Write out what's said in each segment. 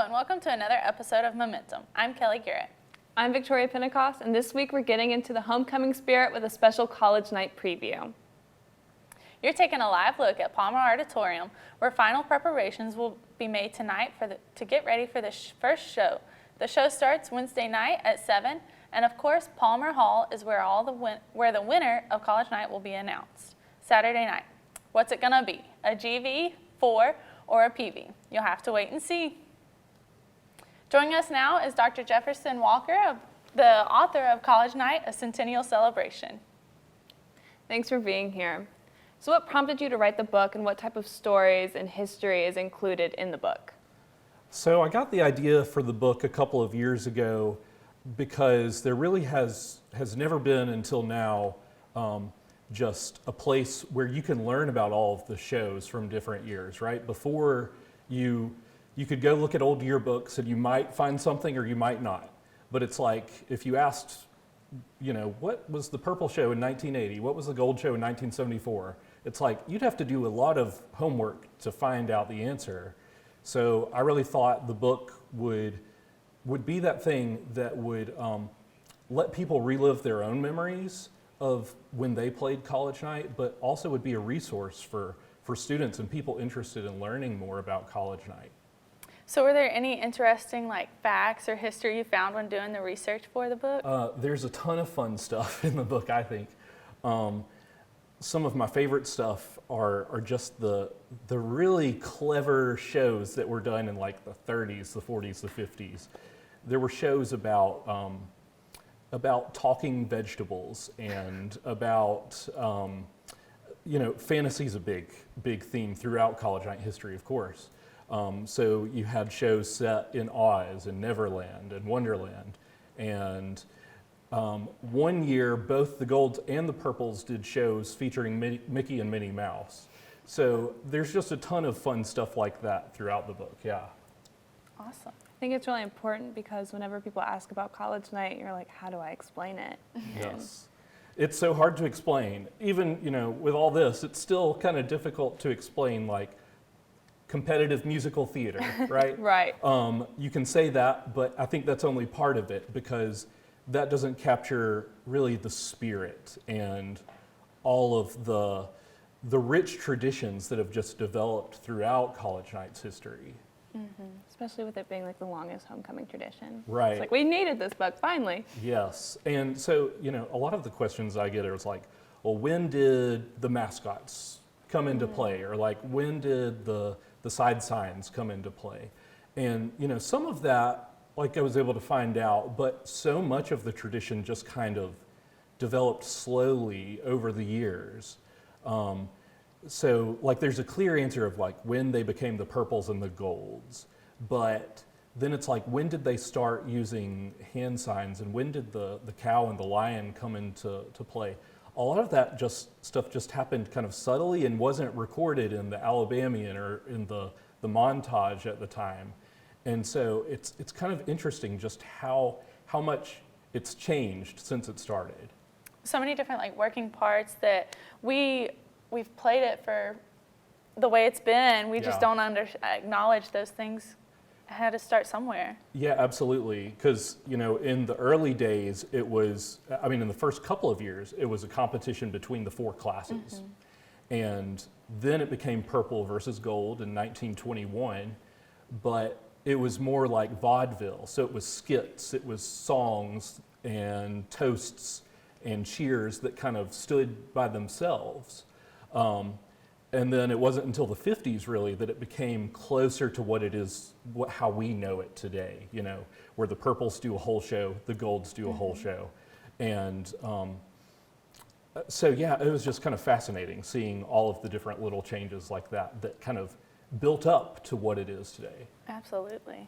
and welcome to another episode of momentUM. I'm Kelly Garrett. I'm Victoria Pentecost, and this week we're getting into the homecoming spirit with a special college night preview. You're taking a live look at Palmer Auditorium, where final preparations will be made tonight to get ready for the first show. The show starts Wednesday night at 7, and of course, Palmer Hall is where where the winner of college night will be announced. Saturday night. What's it gonna be? A GV, 4, or a PV? You'll have to wait and see. Joining us now is Dr. Jefferson Walker, the author of College Night, a Centennial Celebration. Thanks for being here. So what prompted you to write the book, and what type of stories and history is included in the book? So I got the idea for the book a couple of years ago because there really has never been until now just a place where you can learn about all of the shows from different years, right? Before you could go look at old yearbooks and you might find something or you might not. But it's like if you asked, what was the purple show in 1980? What was the gold show in 1974? It's like you'd have to do a lot of homework to find out the answer. So I really thought the book would be that thing that would let people relive their own memories of when they played college night, but also would be a resource for students and people interested in learning more about college night. So were there any interesting facts or history you found when doing the research for the book? There's a ton of fun stuff in the book, I think. Some of my favorite stuff are just the really clever shows that were done in the 30s, the 40s, the 50s. There were shows about talking vegetables and about, fantasy's a big theme throughout college night history, of course. So you had shows set in Oz and Neverland and Wonderland. And one year, both the Golds and the Purples did shows featuring Mickey and Minnie Mouse. So there's just a ton of fun stuff like that throughout the book, yeah. Awesome. I think it's really important because whenever people ask about college night, you're like, how do I explain it? Yes. It's so hard to explain. Even, with all this, it's still kind of difficult to explain competitive musical theater, right? Right. You can say that, but I think that's only part of it because that doesn't capture really the spirit and all of the rich traditions that have just developed throughout college night's history. Mm-hmm. Especially with it being the longest homecoming tradition. Right. It's we needed this book, finally. Yes. And so, a lot of the questions I get are well, when did the mascots come into play? Or when did the side signs come into play? And, some of that, I was able to find out, but so much of the tradition just kind of developed slowly over the years. So there's a clear answer of when they became the Purples and the Golds, but then it's when did they start using hand signs and when did the cow and the lion come into play? A lot of that stuff just happened kind of subtly and wasn't recorded in the Alabamian or in the montage at the time. And so it's kind of interesting just how much it's changed since it started. So many different working parts that we've played it for the way it's been. We just don't acknowledge those things had to start somewhere. Yeah, absolutely. Because, in the early days, it was, in the first couple of years, it was a competition between the 4 classes. Mm-hmm. And then it became Purple versus Gold in 1921. But it was more like vaudeville. So it was skits, it was songs and toasts and cheers that kind of stood by themselves. And then it wasn't until the 50s really that it became closer to what it is, how we know it today, where the Purples do a whole show, the Golds do a whole show. And so yeah, it was just kind of fascinating seeing all of the different little changes like that kind of built up to what it is today. Absolutely.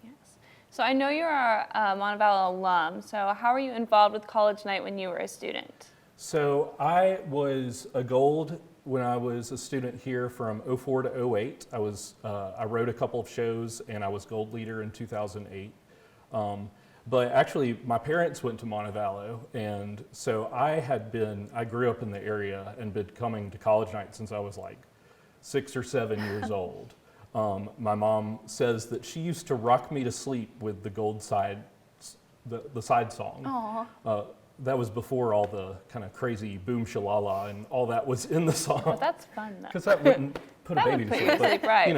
Yes. So I know you're a Montevallo alum, so how were you involved with college night when you were a student? So I was a Gold when I was a student here from 04 to 08. I wrote a couple of shows and I was Gold leader in 2008. But actually my parents went to Montevallo, and so I grew up in the area and been coming to college night since I was 6 or 7 years old. My mom says that she used to rock me to sleep with the gold side, the side song. That was before all the kind of crazy boom shalala and all that was in the song. But that's fun though. Because that wouldn't put a That baby would to put you sleep. to sleep, right. You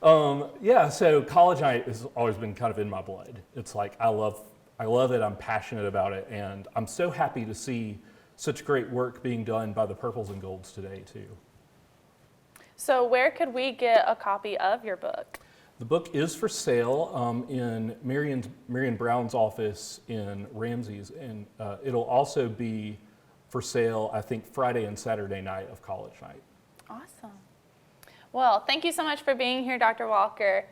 know, yeah. So college night has always been kind of in my blood. It's like I love it. I'm passionate about it, and I'm so happy to see such great work being done by the purples and golds today too. So where could we get a copy of your book? The book is for sale in Marion Brown's office in Ramsey's, and it'll also be for sale, I think, Friday and Saturday night of college night. Awesome. Well, thank you so much for being here, Dr. Walker.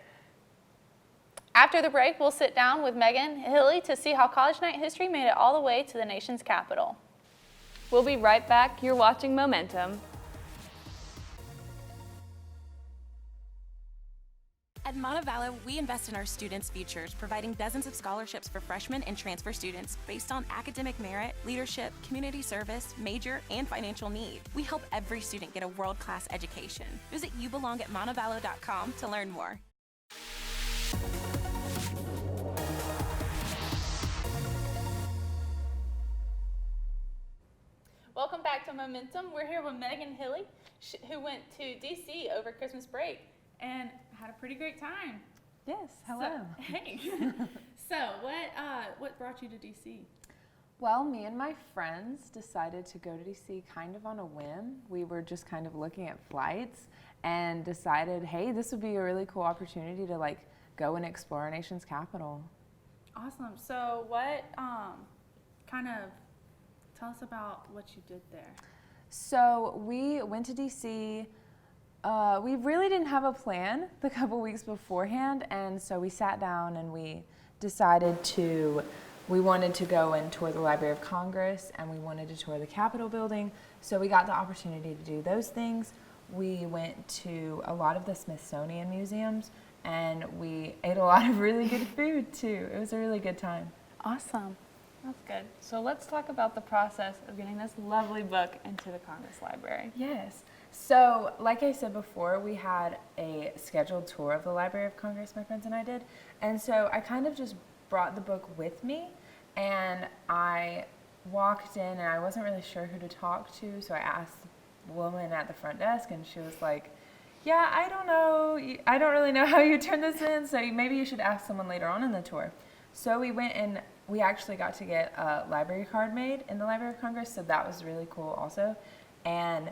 After the break, we'll sit down with Megan Hilly to see how college night history made it all the way to the nation's capital. We'll be right back. You're watching momentUM. At Montevallo, we invest in our students' futures, providing dozens of scholarships for freshmen and transfer students based on academic merit, leadership, community service, major, and financial need. We help every student get a world-class education. Visit youbelongatmontevallo.com to learn more. Welcome back to momentUM. We're here with Megan Hilly, who went to D.C. over Christmas break and had a pretty great time. Yes, hello. So, hey. So, what brought you to D.C.? Well, me and my friends decided to go to DC kind of on a whim. We were just kind of looking at flights and decided, hey, this would be a really cool opportunity to like go and explore our nation's capital. Awesome. So what kind of tell us about what you did there? So we went to DC. We really didn't have a plan the couple weeks beforehand, and so we sat down and we decided we wanted to go and tour the Library of Congress, and we wanted to tour the Capitol building. So we got the opportunity to do those things. We went to a lot of the Smithsonian museums, and we ate a lot of really good food too. It was a really good time. Awesome. That's good. So let's talk about the process of getting this lovely book into the Congress Library. Yes. So, like I said before, we had a scheduled tour of the Library of Congress, my friends and I did. And so I kind of just brought the book with me, and I walked in and I wasn't really sure who to talk to, so I asked the woman at the front desk, and she was like, yeah, I don't know, I don't really know how you turn this in, so maybe you should ask someone later on in the tour. So we went and we actually got to get a library card made in the Library of Congress, so that was really cool also. And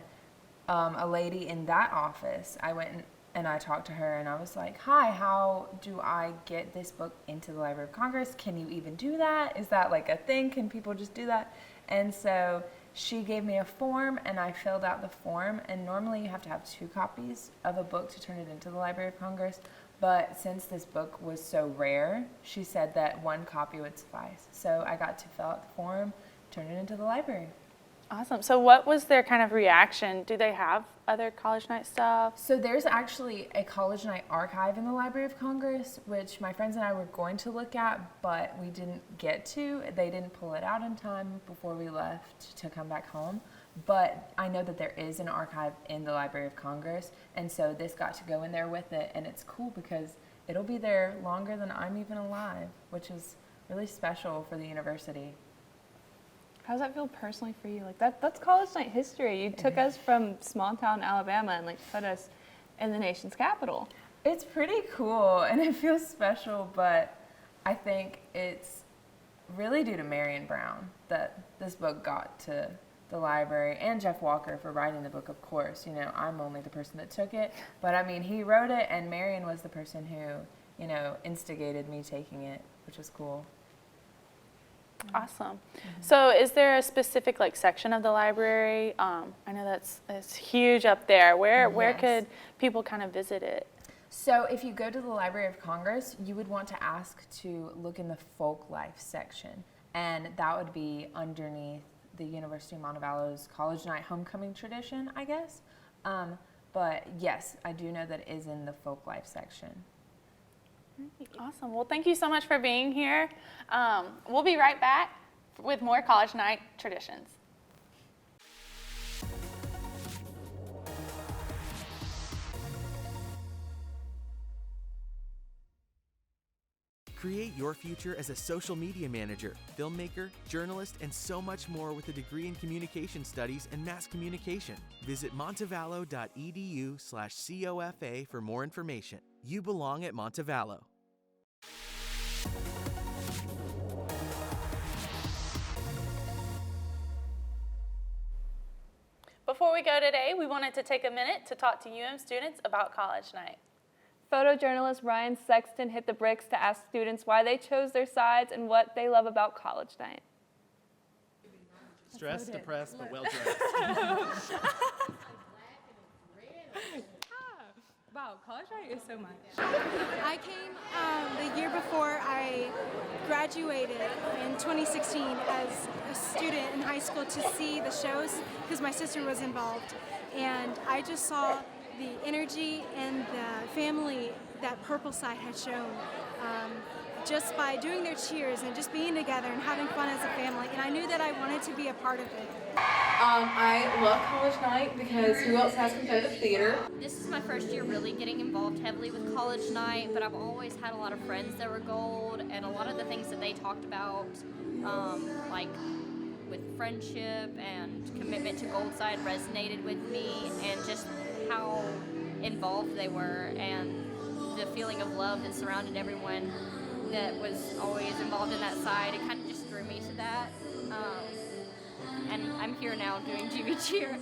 a lady in that office, I went and I talked to her and I was like, hi, how do I get this book into the Library of Congress? Can you even do that? Is that like a thing? Can people just do that? And so she gave me a form and I filled out the form, and normally you have to have 2 copies of a book to turn it into the Library of Congress. But since this book was so rare, she said that 1 copy would suffice. So I got to fill out the form, turn it into the library. Awesome. So what was their kind of reaction? Do they have other college night stuff? So there's actually a college night archive in the Library of Congress, which my friends and I were going to look at, but we didn't get to. They didn't pull it out in time before we left to come back home. But I know that there is an archive in the Library of Congress, and so this got to go in there with it, and it's cool because it'll be there longer than I'm even alive, which is really special for the university. How does that feel personally for you? Like that's college night history. You took us from small town Alabama and like put us in the nation's capital. It's pretty cool and it feels special, but I think it's really due to Marion Brown that this book got to the library, and Jeff Walker for writing the book, of course. You know, I'm only the person that took it, but I mean, he wrote it, and Marion was the person who, you know, instigated me taking it, which was cool. Awesome. So is there a specific like section of the library? I know it's huge up there. Where Yes. could people kind of visit it? So if you go to the Library of Congress, you would want to ask to look in the folk life section, and that would be underneath the University of Montevallo's college night homecoming tradition, I guess. But yes, I do know that it is in the folk life section. Awesome. Well, thank you so much for being here. We'll be right back with more college night traditions. Create your future as a social media manager, filmmaker, journalist, and so much more with a degree in communication studies and mass communication. Visit montevallo.edu/COFA for more information. You belong at Montevallo. Before we go today, we wanted to take a minute to talk to UM students about college night. Photojournalist Ryan Sexton hit the bricks to ask students why they chose their sides and what they love about college night. Stressed, depressed, but well dressed. Wow, college night is so much. I came the year before I graduated in 2016 as a student in high school to see the shows because my sister was involved. And I just saw the energy and the family that Purple Side had shown just by doing their cheers and just being together and having fun as a family. And I knew that I wanted to be a part of it. I love college night because who else has competitive theater? This is my first year really getting involved heavily with college night, but I've always had a lot of friends that were gold, and a lot of the things that they talked about, like with friendship and commitment to gold side resonated with me, and just how involved they were and the feeling of love that surrounded everyone that was always involved in that side. It kind of just drew me to that. And I'm here now doing GB Cheer.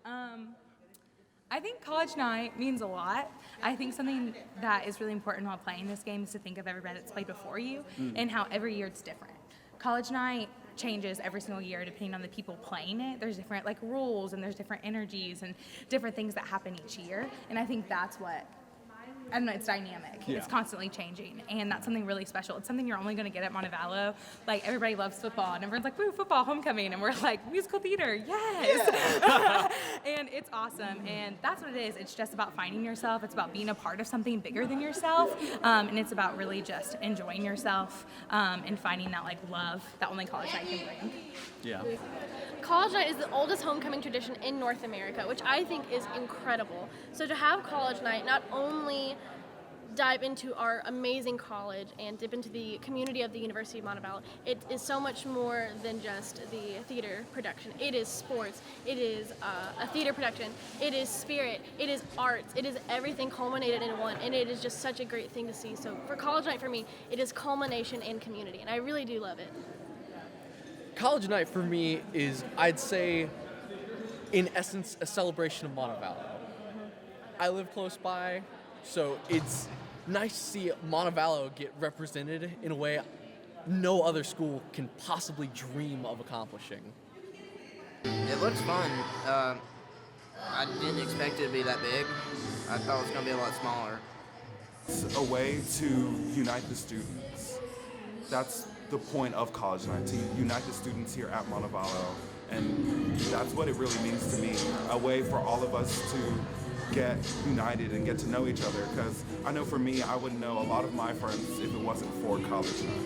I think college night means a lot. I think something that is really important while playing this game is to think of everybody that's played before you and how every year it's different. College night changes every single year depending on the people playing it. There's different rules and there's different energies and different things that happen each year. And I think that's what, I don't know, it's dynamic. Yeah. It's constantly changing, and that's something really special. It's something you're only going to get at Montevallo. Like, everybody loves football, and everyone's like, woo, football, homecoming, and we're like, musical theater, yes! And it's awesome, and that's what it is. It's just about finding yourself. It's about being a part of something bigger than yourself, and it's about really just enjoying yourself and finding that, love that only college night can bring. Yeah. College night is the oldest homecoming tradition in North America, which I think is incredible. So to have college night not only dive into our amazing college and dip into the community of the University of Montevallo, it is so much more than just the theater production. It is sports, it is a theater production, it is spirit, it is arts, it is everything culminated in one, and it is just such a great thing to see. So for college night for me, it is culmination and community, and I really do love it. College night for me is, I'd say, in essence, a celebration of Montevallo. I live close by, so it's nice to see Montevallo get represented in a way no other school can possibly dream of accomplishing. It looks fun. I didn't expect it to be that big. I thought it was going to be a lot smaller. It's a way to unite the students. That's the point of college night, to unite the students here at Montevallo, and that's what it really means to me, a way for all of us to get united and get to know each other, because I know for me, I wouldn't know a lot of my friends if it wasn't for college night.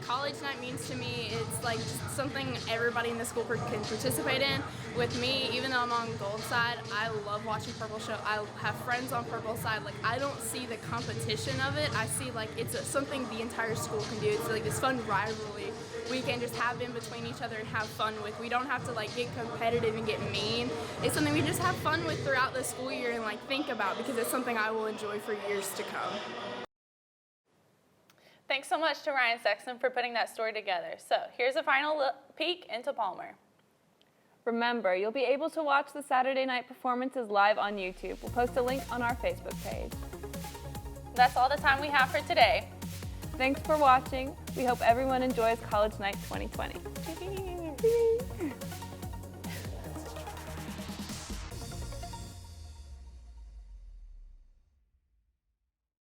College night means to me, it's like just something everybody in the school can participate in. With me, even though I'm on gold side, I love watching Purple show. I have friends on Purple side. Like, I don't see the competition of it. I see like it's something the entire school can do. It's like this fun rivalry we can just have in between each other and have fun with. We don't have to like get competitive and get mean. It's something we just have fun with throughout the school year and like think about, because it's something I will enjoy for years to come. Thanks so much to Ryan Sexton for putting that story together. So here's a final peek into Palmer. Remember, you'll be able to watch the Saturday night performances live on YouTube. We'll post a link on our Facebook page. That's all the time we have for today. Thanks for watching. We hope everyone enjoys College Night 2020.